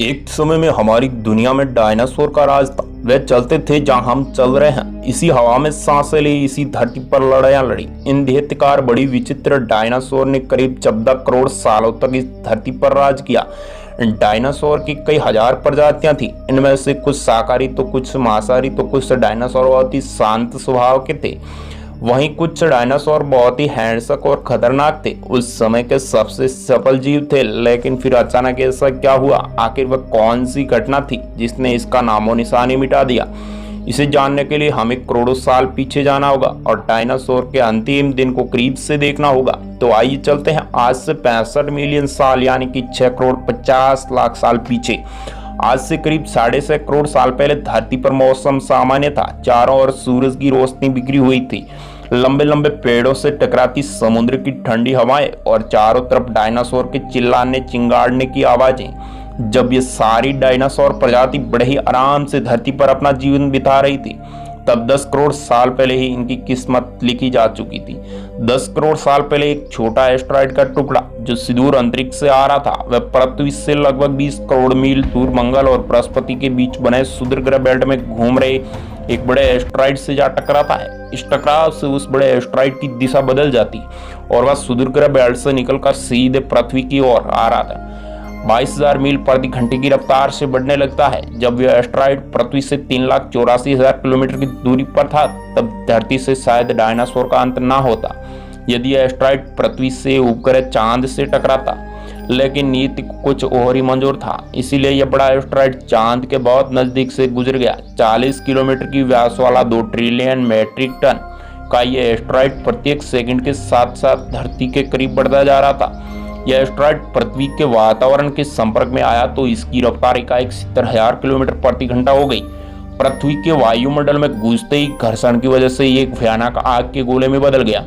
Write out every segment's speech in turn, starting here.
एक समय में हमारी दुनिया में डायनासोर का राज था। वे चलते थे जहां हम चल रहे हैं, इसी हवा में सांसें ली, इसी धरती पर लड़ाइयां लड़ी। इन दैत्यकार बड़ी विचित्र डायनासोर ने करीब 14 करोड़ सालों तक इस धरती पर राज किया। डायनासोर की कई हजार प्रजातियां थी। इनमें से कुछ शाकाहारी तो कुछ मांसाहारी, तो कुछ डायनासोर बहुत ही शांत स्वभाव के थे। वहीं कुछ डायनासोर बहुत ही हिंसक और खतरनाक थे। उस समय के सबसे सफल जीव थे, लेकिन फिर अचानक ऐसा क्या हुआ? आखिर वह कौन सी घटना थी जिसने इसका नामो निशान ही मिटा दिया? इसे जानने के लिए हमें करोड़ों साल पीछे जाना होगा और डायनासोर के अंतिम दिन को करीब से देखना होगा। तो आइए चलते हैं आज से 65 मिलियन साल यानी कि 6 करोड़ 50 लाख साल पीछे। आज से करीब 6.5 करोड़ साल पहले धरती पर मौसम सामान्य था। चारों ओर सूरज की रोशनी बिखरी हुई थी, लंबे लंबे पेड़ों से टकराती समुद्र की ठंडी हवाएं और चारों तरफ डायनासोर के चिल्लाने चिंगाड़ने की आवाजें। जब ये सारी डायनासोर प्रजाति बड़े ही आराम से धरती पर अपना जीवन बिता रही थी, तब 10 करोड़ साल पहले ही इनकी किस्मत लिखी जा चुकी थी। 10 करोड़ साल पहले एक छोटा एस्टेरॉयड का टुकड़ा जो सुदूर अंतरिक्ष से आ रहा था, वह पृथ्वी से लगभग 20 करोड़ मील दूर मंगल और बृहस्पति के बीच बने क्षुद्र ग्रह बेल्ट में घूम रहे एक बड़े एस्टेरॉयड से जा टकराता है। इस टकराव से उस बड़े एस्टेरॉयड की दिशा बदल जाती और वह क्षुद्र ग्रह बेल्ट से निकलकर सीधे पृथ्वी की ओर आ रहा था। 22,000 मील प्रति घंटे की रफ्तार से बढ़ने लगता है। जब यह एस्टेरॉयड पृथ्वी से 3,84,000 किलोमीटर की दूरी पर था, तब धरती से शायद डायनासोर का अंत ना होता यदि यह एस्टेरॉयड पृथ्वी से उपग्रह चांद से टकराता। लेकिन नीति को कुछ और ही मंजूर था, इसीलिए यह बड़ा एस्टेरॉयड चांद के बहुत नजदीक से गुजर गया। 40 किलोमीटर की व्यास वाला 2 ट्रिलियन मीट्रिक टन का यह एस्टेरॉयड प्रत्येक सेकंड के साथ साथ धरती के करीब बढ़ता जा रहा था। यह एस्टेरॉयड पृथ्वी के वातावरण के संपर्क में आया तो इसकी रफ्तार एकाएक 70,000 किलोमीटर प्रति घंटा हो गई। पृथ्वी के वायुमंडल में गूंजते ही घर्षण की वजह से एक भयानक आग के गोले में बदल गया।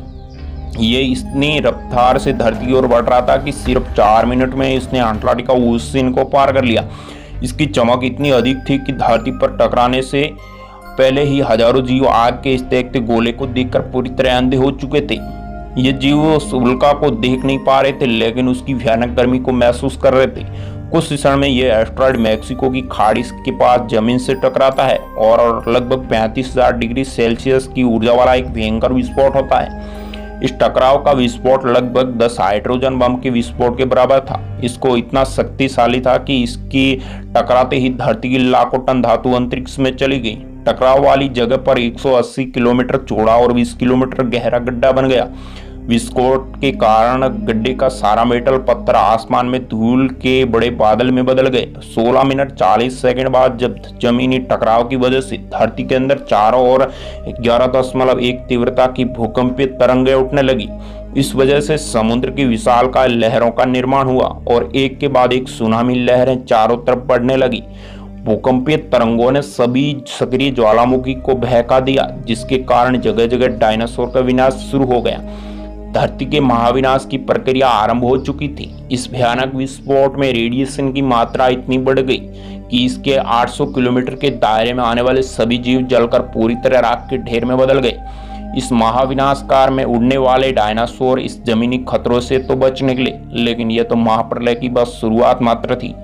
ये इतनी रफ्तार से धरती की ओर बढ़ रहा था कि सिर्फ 4 मिनट में इसने अंटार्कटिका ओशियन को पार कर लिया। इसकी चमक इतनी अधिक थी कि धरती पर टकराने से पहले ही हजारों जीव आग के इस देखते गोले को देखकर पूरी तरह अंधे हो चुके थे। ये जीव उस उल्का को देख नहीं पा रहे थे, लेकिन उसकी भयानक गर्मी को महसूस कर रहे थे। कुछ क्षण में यह एस्टेरॉयड मैक्सिको की खाड़ी के पास जमीन से टकराता है और लगभग 35,000 डिग्री सेल्सियस की ऊर्जा वाला एक भयंकर विस्फोट होता है। इस टकराव का विस्फोट लगभग 10 हाइड्रोजन बम के विस्फोट के बराबर था। इसको इतना शक्तिशाली था कि इसकी टकराते ही धरती की लाखों टन धातु अंतरिक्ष में चली गई। टकराव वाली जगह पर 180 किलोमीटर चौड़ा और 20 किलोमीटर गहरा गड्ढा बन गया। विस्फोट के कारण गड्ढे का सारा मेटल पत्थर आसमान में धूल के बड़े बादल में बदल गए। 16 मिनट 40 सेकंड बाद जब जमीनी टकराव की वजह से धरती के अंदर चारों ओर 11.1 तीव्रता की भूकंपीय तरंगें उठने लगी। इस वजह से समुद्र की विशालकाय लहरों का निर्माण हुआ और एक के बाद एक सुनामी लहरें चारों तरफ बढ़ने लगी। भूकंपीय तरंगों ने सभी सक्रिय ज्वालामुखी को बहका दिया, जिसके कारण जगह जगह डायनासोर का विनाश शुरू हो गया। धरती के महाविनाश की प्रक्रिया आरंभ हो चुकी थी। इस भयानक विस्फोट में रेडिएशन की मात्रा इतनी बढ़ गई कि इसके 800 किलोमीटर के दायरे में आने वाले सभी जीव जलकर पूरी तरह राख के ढेर में बदल गए। इस महाविनाशकार में उड़ने वाले डायनासोर इस जमीनी खतरों से तो बच निकले, लेकिन यह तो महाप्रलय की बस शुरुआत मात्र थी।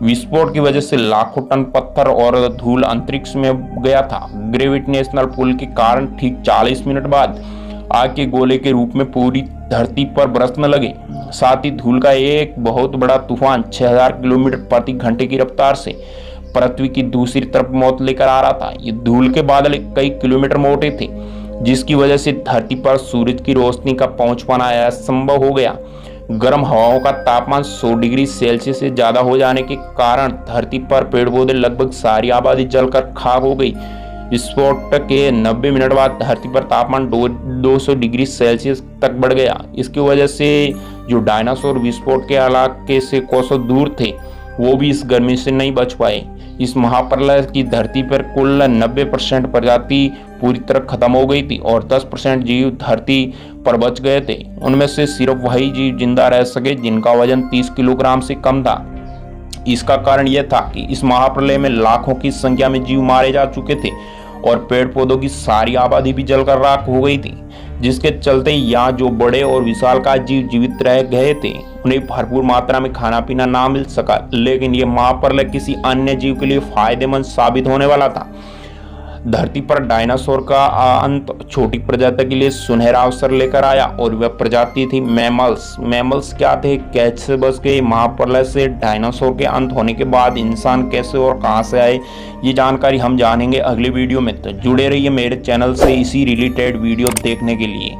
विस्फोट की वजह से लाखों टन पत्थर और धूल अंतरिक्ष में गया था। ग्रेविटेशनल पुल के कारण ठीक 40 मिनट बाद आग के गोले के रूप में पूरी धरती पर बरसने लगे। साथ ही धूल का एक बहुत बड़ा तूफान 6,000 किलोमीटर प्रति घंटे की रफ्तार से पृथ्वी की दूसरी तरफ मौत लेकर आ रहा था। ये धूल के बादल कई किलोमीटर मोटे थे, जिसकी वजह से धरती पर सूरज की रोशनी का पहुंच पाना असंभव हो गया। गर्म हवाओं का तापमान 100 डिग्री सेल्सियस से ज्यादा हो जाने के कारण धरती पर पेड़ पौधे लगभग सारी आबादी जलकर खाक हो गई। विस्फोट के 90 मिनट बाद धरती पर तापमान 200 डिग्री सेल्सियस तक बढ़ गया। इसकी वजह से जो डायनासोर विस्फोट के इलाके से कोसों दूर थे, वो भी इस गर्मी से नहीं बच पाए। इस महाप्रलय की धरती पर कुल 90% प्रजाति पूरी तरह खत्म हो गई थी और 10% जीव धरती पर बच गए थे। उनमें से सिर्फ वही जीव जिंदा रह सके जिनका वजन 30 किलोग्राम से कम था। इसका कारण यह था कि इस महाप्रलय में लाखों की संख्या में जीव मारे जा चुके थे और पेड़ पौधों की सारी आबादी भी जलकर राख हो गई थी, जिसके चलते यहाँ जो बड़े और विशालकाय जीव जीवित रह गए थे उन्हें भरपूर मात्रा में खाना पीना ना मिल सका। लेकिन ये महाप्रलय किसी अन्य जीव के लिए फायदेमंद साबित होने वाला था। धरती पर डायनासोर का अंत छोटी प्रजाति के लिए सुनहरा अवसर लेकर आया और वह प्रजाति थी मैमल्स। मैमल्स क्या थे, कैसे बच गए महाप्रलय से? डायनासोर के अंत होने के बाद इंसान कैसे और कहां से आए, ये जानकारी हम जानेंगे अगले वीडियो में। तो जुड़े रहिए मेरे चैनल से इसी रिलेटेड वीडियो देखने के लिए।